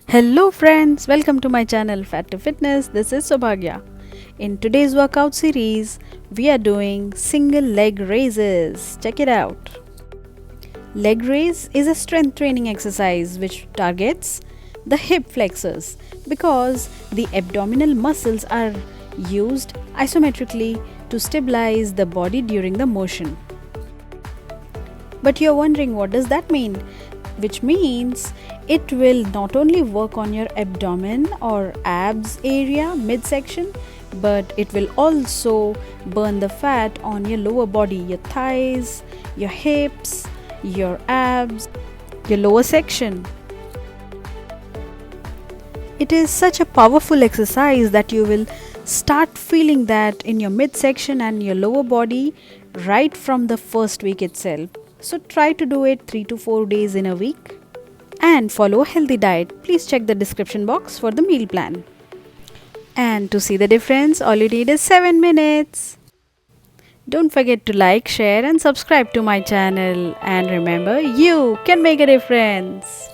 Hello friends, welcome to my channel Fat to Fitness. This is Sobhagya. In today's workout series, we are doing single leg raises. Check it out. Leg raise is a strength training exercise which targets the hip flexors because the abdominal muscles are used isometrically to stabilize the body during the motion. But you're wondering, what does that mean? Which means it will not only work on your abdomen or abs area midsection, but it will also burn the fat on your lower body, your thighs, your hips, your abs, your lower section. It is such a powerful exercise that you will start feeling that in your midsection and your lower body right from the first week itself. So try to do it 3 to 4 days in a week and follow a healthy diet. Please check the description box for the meal plan. And to see the difference, all you need is 7 minutes. Don't forget to like, share and subscribe to my channel. And remember, you can make a difference.